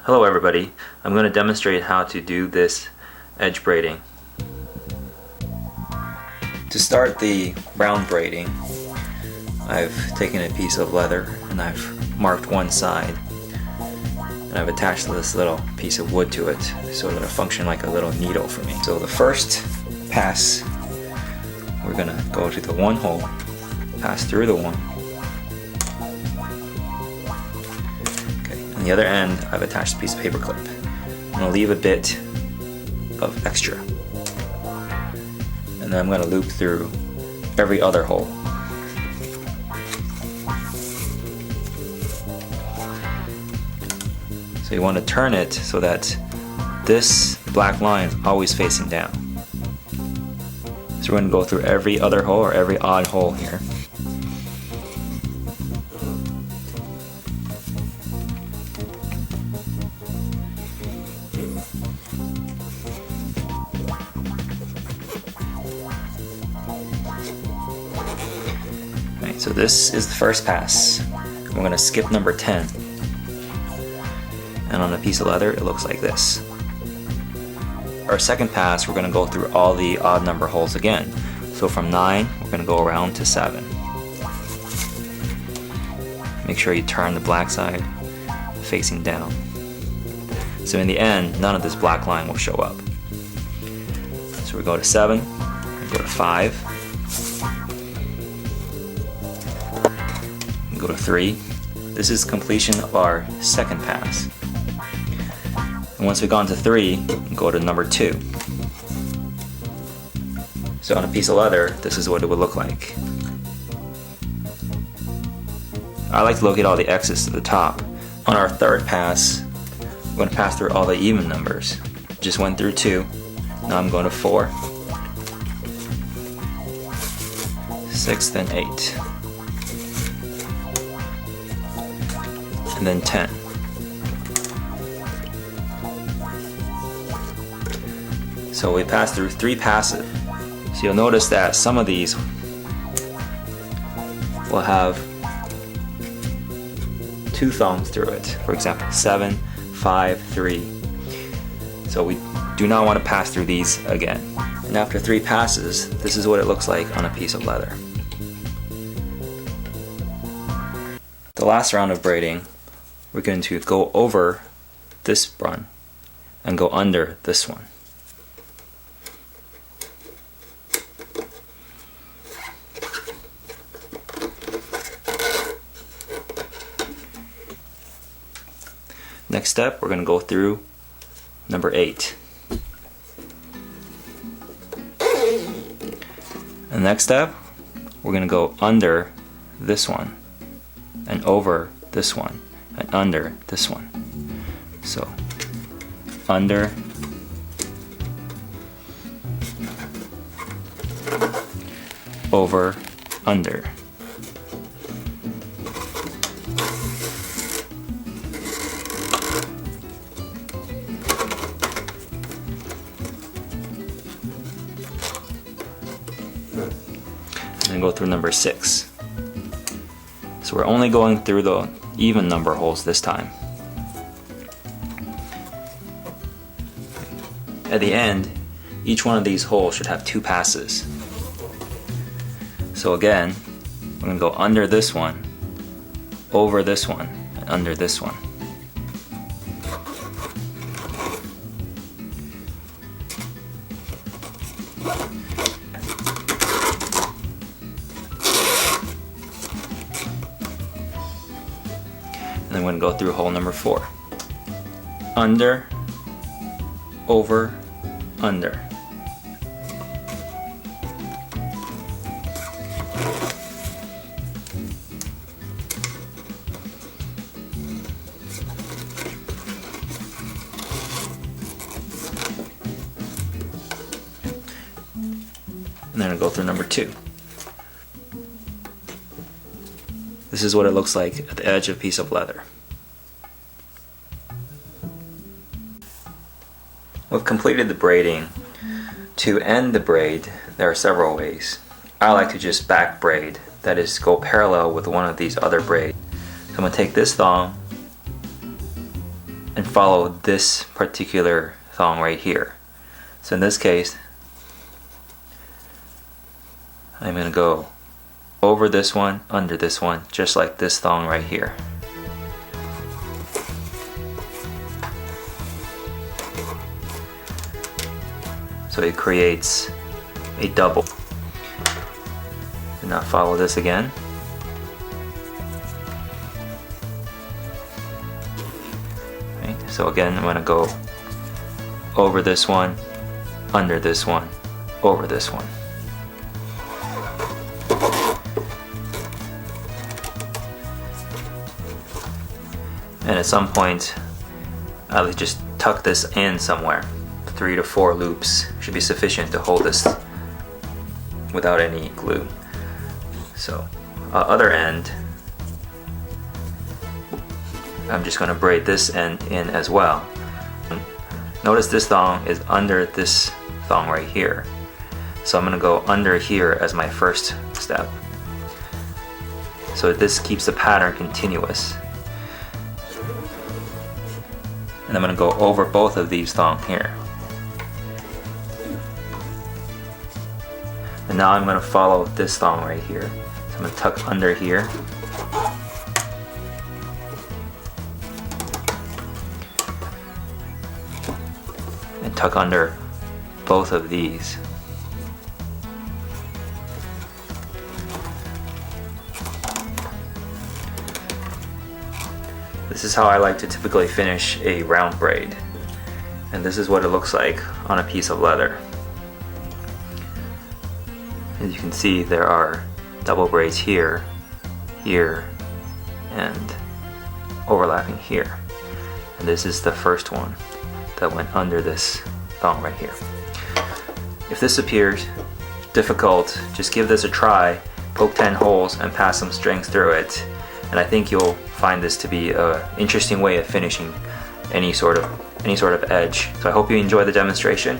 Hello everybody, I'm going to demonstrate how to do this edge braiding. To start the round braiding, I've taken a piece of leather and I've marked one side and I've attached this little piece of wood to it so it'll function like a little needle for me. So the first pass, we're going to go to the one hole, pass through the one. On the other end, I've attached a piece of paper clip. I'm going to leave a bit of extra. And then I'm going to loop through every other hole. So you want to turn it so that this black line is always facing down. So we're going to go through every other hole or every odd hole here. So this is the first pass. We're going to skip number 10. And on a piece of leather, it looks like this. Our second pass, we're going to go through all the odd number holes again. So from 9, we're going to go around to 7. Make sure you turn the black side facing down. So in the end, none of this black line will show up. So we go to 7, we go to 5. Go to 3. This is completion of our second pass. And once we've gone to 3, go to number 2. So on a piece of leather, this is what it would look like. I like to locate all the X's to the top. On our third pass, I'm going to pass through all the even numbers. Just went through 2. Now I'm going to 4, 6, then 8. And then 10. So we pass through 3 passes. So you'll notice that some of these will have 2 thongs through it. For example, 7, 5, 3. So we do not want to pass through these again. And after 3 passes, this is what it looks like on a piece of leather. The last round of braiding, we're going to go over this run and go under this one. Next step, we're going to go through number 8. And next step, we're going to go under this one and over this one and under this one. So under, over, under. And then go through number 6. So we're only going through the even number holes this time. At the end, each one of these holes should have 2 passes. So again, we're going to go under this one, over this one, and under this one. And then we're going to go through hole number 4. Under, over, under. And then I'll go through number 2. This is what it looks like at the edge of a piece of leather. We've completed the braiding. To end the braid, there are several ways. I like to just back braid, that is, go parallel with one of these other braids. So I'm going to take this thong and follow this particular thong right here. So in this case, I'm going to go over this one, under this one, just like this thong right here. So it creates a double. And now follow this again. Okay, so again, I'm going to go over this one, under this one, over this one. And at some point, I'll just tuck this in somewhere. 3 to 4 loops should be sufficient to hold this without any glue. So, other end, I'm just going to braid this end in as well. Notice this thong is under this thong right here. So I'm going to go under here as my first step. So this keeps the pattern continuous. And I'm going to go over both of these thongs here. And now I'm going to follow this thong right here. So I'm going to tuck under here. And tuck under both of these. This is how I like to typically finish a round braid. And this is what it looks like on a piece of leather. As you can see, there are double braids here, here, and overlapping here. And this is the first one that went under this thong right here. If this appears difficult, just give this a try, poke 10 holes and pass some strings through it. And I think you'll find this to be an interesting way of finishing any sort of edge. So I hope you enjoy the demonstration.